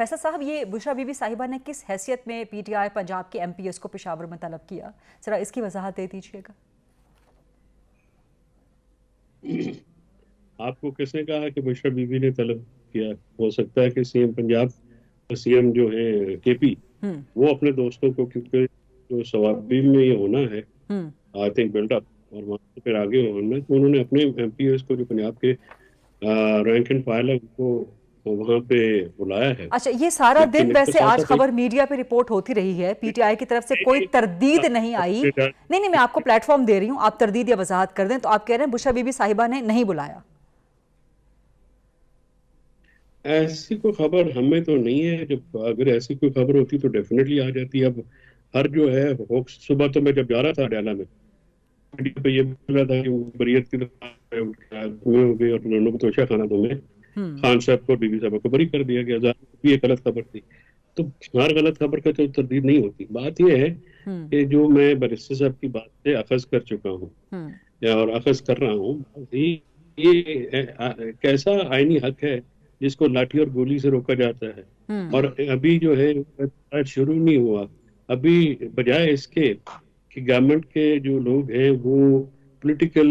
फैसल साहब, ये बुशरा बीबी साहिबा ने किस हैसियत में पीटीआई पंजाब के एमपीएस को पेशावर में तलब किया, जरा इसकी वजाहत दे दीजिएगा। आपको किसने कहा कि बुशरा बीबी ने तलब किया? हो सकता है कि सीएम पंजाब, सीएम जो है केपी, वो अपने दोस्तों को, क्योंकि जो सवाबी में ये होना है आई थिंक बिल्डअप और वहां से फिर आगे होना, तो उन्होंने अपने एमपीएस को जो पंजाब के रैंक एंड फाइल है उनको वहां पे बुलाया है। अच्छा, ये सारा दिन लेकिन इसके वैसे साथ आज साथ खबर मीडिया पे रिपोर्ट होती रही है, पीटीआई की तरफ से कोई तरदीद नहीं आई। नहीं, मैं आपको प्लेटफॉर्म दे रही हूँ, आप तरदीद या वजाहत कर दें। तो आप कह रहे हैं बुशरा बीबी साहिबा ने नहीं बुलाया? ऐसी कोई खबर हमें तो नहीं है। जब अगर ऐसी कोई खबर होती तो डेफिनेटली आ जाती। अब हर जो है होक्स, सुबह तो मैं जब जा रहा था हरियाणा में, मीडिया पे ये बोल रहा था कि बरीयत की तुम्हें हो गई और उन्होंने तोशा खाना तुम्हें खान साहब को, बीबी साहब को बरी कर दिया गया। ये गलत खबर थी। तो हर गलत खबर का तो तरदीद नहीं होती। बात यह है कि जो मैं बैरिस्टर साहब की बात से अखज कर चुका हूँ और अखज कर रहा हूँ, ये कैसा आईनी हक है जिसको लाठी और गोली से रोका जाता है। और अभी जो है शुरू नहीं हुआ। अभी बजाय इसके कि गवर्नमेंट के जो लोग हैं वो पॉलिटिकल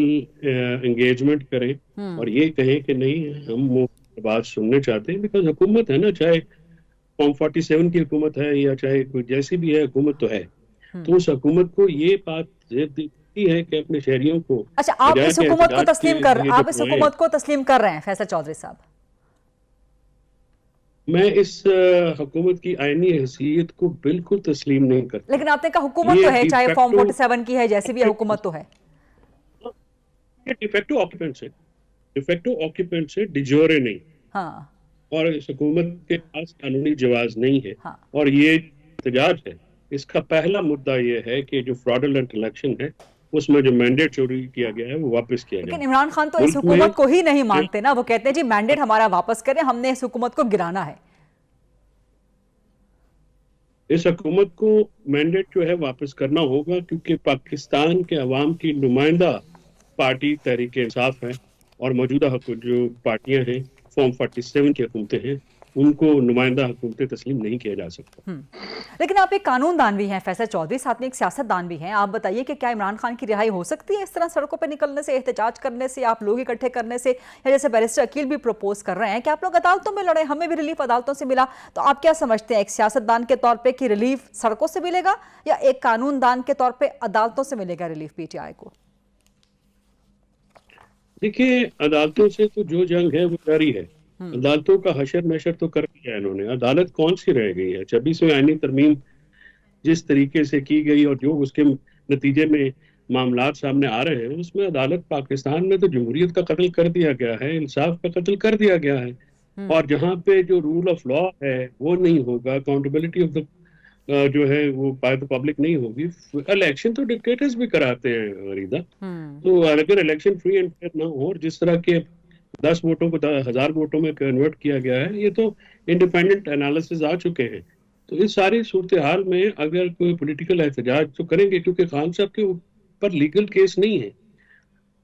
एंगेजमेंट करें और ये कहें कि नहीं हम वो बात सुनने चाहते हैं, बिकॉज हुकूमत है ना, चाहे फॉर्म 47 की हुकूमत है या चाहे कोई जैसी भी है, हुकूमत तो है। तो उस हुकूमत को ये बात दिखती है कि अपने शहरियों को, अच्छा, आप इस हुकूमत को तस्लीम कर रहे हैं फैसल चौधरी साहब? मैं इस हुकूमत की आईनी हैसियत को बिल्कुल तस्लीम नहीं करता। लेकिन आपने कहा हुकूमत तो है, चाहे फॉर्म 47 की है, जैसी भी है, हुकूमत तो है। डिफेक्टिव ऑक्यूपेंट्स है, डिफेक्टिव ऑक्यूपेंट्स है, डिजोरे नहीं। हाँ। और इस हुकूमत के पास कानूनी जवाज नहीं है। हाँ। और ये एहतजाज है, इसका पहला मुद्दा ये है कि जो फ्रॉडुलेंट इलेक्शन है उसमें जो मैंडेट चोरी किया गया है वो वापस किया जाए। लेकिन इमरान खान तो इस हुकूमत को ही नहीं मानते ना, वो कहते हैं जी मैंडेट हमारा वापस करें, हमने इस हुकूमत को गिराना है। इस हुकूमत को मैंडेट जो है वापस करना होगा, क्योंकि पाकिस्तान के अवाम की नुमाइंदा पार्टी तहरीक इंसाफ है और मौजूदा जो पार्टियां हैं, फॉर्म 47 की हुकूमतें हैं, उनको नुमाइंदा हुकूमतें तस्लीम नहीं किया जा सकता। लेकिन आप एक कानूनदान भी हैं फैसल चौधरी, साथ में एक सियासतदान भी हैं। आप बताइए कि क्या इमरान खान की रिहाई हो सकती है इस तरह सड़कों पर निकलने से, एहतजाज करने से, आप लोग इकट्ठे करने से, या जैसे बैरिस्टर अकील भी प्रपोज कर रहे हैं कि आप लोग अदालतों में लड़े, हमें भी रिलीफ अदालतों से मिला। तो आप क्या समझते हैं एक सियासतदान के तौर पर कि रिलीफ सड़कों से मिलेगा या एक कानूनदान के तौर पर अदालतों से मिलेगा रिलीफ पीटीआई को? देखिए, अदालतों से तो जो जंग है वो जारी है। अदालतों का हशर नशर तो कर दिया है इन्होंने। अदालत कौन सी रह गई है? 26वीं आईनी तरमीम जिस तरीके से की गई और जो उसके नतीजे में मामलात सामने आ रहे हैं, उसमें अदालत पाकिस्तान में तो जमहूरियत का कत्ल कर दिया गया है, इंसाफ का कत्ल कर दिया गया है। और जहां पे जो रूल ऑफ लॉ है वो नहीं होगा, अकाउंटेबिलिटी ऑफ द जो है वो बाय द पब्लिक नहीं होगी। इलेक्शन तो डिक्टेटर्स भी कराते हैं रीदा। तो अगर इलेक्शन फ्री एंड फेयर ना हो और जिस तरह के 10 वोटों को 1000 वोटों में कन्वर्ट किया गया है, ये तो इंडिपेंडेंट एनालिसिस आ चुके हैं। तो इस सारी सूरत हाल में अगर कोई पॉलिटिकल एहतजाज तो करेंगे, क्योंकि खान साहब के ऊपर लीगल केस नहीं है,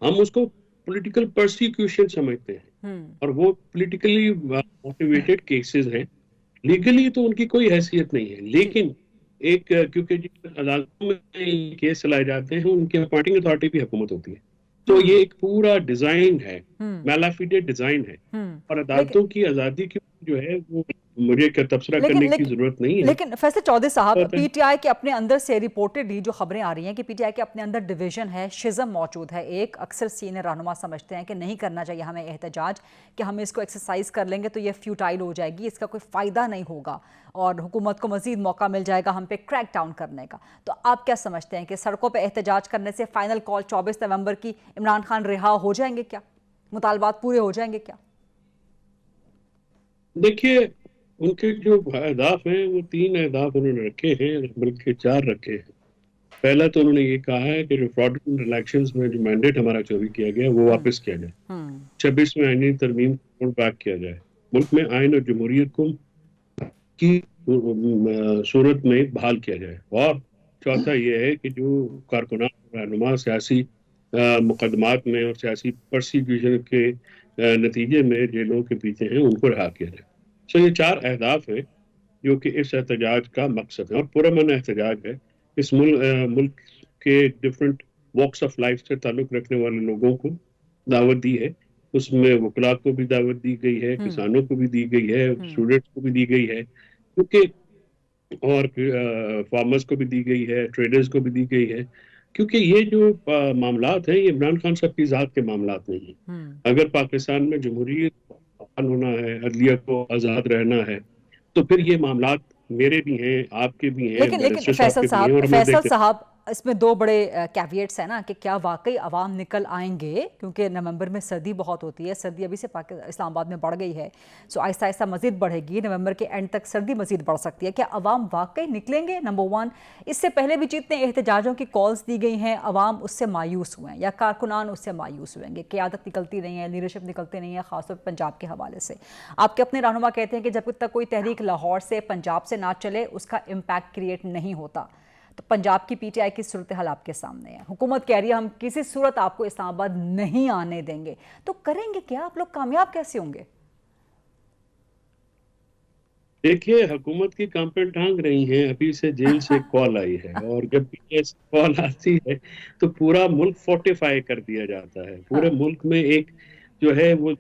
हम उसको पॉलिटिकल प्रोसिक्यूशन समझते हैं और वो पॉलिटिकली मोटिवेटेड केसेस हैं। लीगली तो उनकी कोई हैसियत नहीं है। लेकिन एक क्योंकि अदालतों में केस चलाए जाते हैं, उनकी अपॉइंटिंग अथॉरिटी भी हुकूमत होती है। तो ये एक पूरा डिजाइन है, मैलाफिडे डिजाइन है। और अदालतों की आजादी की जो है वो मुझे तबसरा करने की जरूरत नहीं है। लेकिन फैसल चौधरी साहब, पीटीआई के अपने अंदर से रिपोर्टेडली जो खबरें आ रही हैं कि पीटीआई के अपने अंदर डिवीजन है, शिज़म मौजूद है। एक अक्सर सीनियर रहनुमा समझते हैं कि नहीं करना चाहिए हमें एहतजाज, कि हम इसको एक्सरसाइज कर लेंगे तो ये फ्यूटाइल हो जाएगी, इसका कोई फ़ायदा नहीं होगा और हुकूमत को मजीद मौका मिल जाएगा हम पे क्रैक डाउन करने का। तो आप क्या समझते हैं कि सड़कों पर एहतजाज करने से फाइनल कॉल 24 नवंबर की, इमरान खान रिहा हो जाएंगे क्या? मुतालबात पूरे हो जाएंगे क्या? देखिए, उनके जो अहदाफ हैं वो 3 अहदाफ उन्होंने रखे हैं, बल्कि 4 रखे हैं। पहला तो उन्होंने ये कहा है कि जो फ्रॉडुलेंट इलेक्शंस में जो मैंडेट हमारा चोरी किया गया वो वापस किया जाए, 26वें आईनी तरमीम को बैक किया जाए, मुल्क में आइन और जमहूरियत को की सूरत में बहाल किया जाए। और चौथा ये है कि जो कारकुनान रहनुमा सियासी मुकदमात में और सियासी प्रोसिक्यूशन के नतीजे में जेलों के पीछे हैं उनको रिहा किया जाए। सो ये 4 अहदाफ है जो कि इस एहतजाज का मकसद है, और पुरअमन एहतजाज है। इस मुल्क के डिफरेंट वॉक्स ऑफ लाइफ से ताल्लुक रखने वाले लोगों को दावत दी है। उसमें वकला को भी दावत दी गई है, किसानों को भी दी गई है, स्टूडेंट्स को भी दी गई है, क्योंकि और फार्मर्स को भी दी गई है, ट्रेडर्स को भी दी गई है, क्योंकि ये जो मामलात हैं, ये इमरान खान साहब की ज़ात के मामलात नहीं हैं। अगर पाकिस्तान में जमहूरियत बहाल होना है, अदलिया को आज़ाद रहना है, तो फिर ये मामलात मेरे भी हैं, आपके भी हैं, लेकिन बैरिस्टर साहब के भी हैं, और फैसल साहब इसमें दो बड़े कैविएट्स हैं ना, कि क्या वाकई अवाम निकल आएंगे, क्योंकि नवंबर में सर्दी बहुत होती है, सर्दी अभी से इस्लामाबाद में बढ़ गई है, सो आहिस्ता आहिस्ता मजीद बढ़ेगी, नवंबर के एंड तक सर्दी मजीद बढ़ सकती है। क्या अवाम वाकई निकलेंगे? नंबर वन, इससे पहले भी जितने एहतजाजों की कॉल्स दी गई हैं, अवाम उससे मायूस हुए हैं या कारकुनान उससे मायूस हुएंगे, क़यादत निकलती नहीं है, लीडरशिप निकलती नहीं है, खासतौर पर पंजाब के हवाले से। आपके अपने रहनुमा कहते हैं कि जब तक कोई तहरीक लाहौर से, पंजाब से ना चले, उसका इम्पैक्ट क्रिएट नहीं होता। तो पंजाब की पीटीआई की सूरत हाल आपके सामने है, हुकूमत कह रही है हम किसी सूरत आपको इस्लामाबाद नहीं आने देंगे, तो करेंगे क्या आप लोग? कामयाब कैसे होंगे? देखिए, हुकूमत की कांपे टांग रही हैं। अभी से जेल से कॉल आई है, और जब भी ऐसी कॉल आती है तो पूरा मुल्क फोर्टिफाई कर दिया जाता है। पूरे मुल्क में एक जो है वो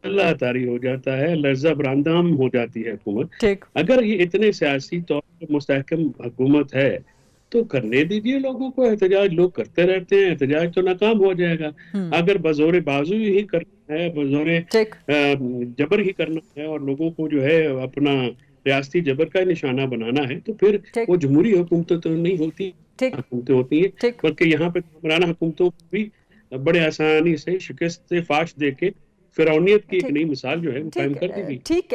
अल्लाह तारी हो जाता है, लर्जा बरामदाम हो जाती है हुकूमत। ठीक। अगर ये इतने सियासी तौर पर मुस्तहकम हुकूमत है तो करने दीजिए लोगों को एहतजाज। लोग करते रहते हैं, एहतजाज तो नाकाम हो जाएगा। अगर बजोरे बाजू ही करना है, बजोरे जबर ही करना है, और लोगों को जो है अपना रियासती जबर का निशाना बनाना है, तो फिर वो जमहूरी हुकूमतें तो नहीं होती, हुकूमतें होती हैं, बल्कि यहाँ पे हुक्मराना हुकूमतों को भी बड़े आसानी से शिकस्त फाश दे के फिरौनियत की एक नई मिसाल जो है वो कायम कर दी गई। ठीक है।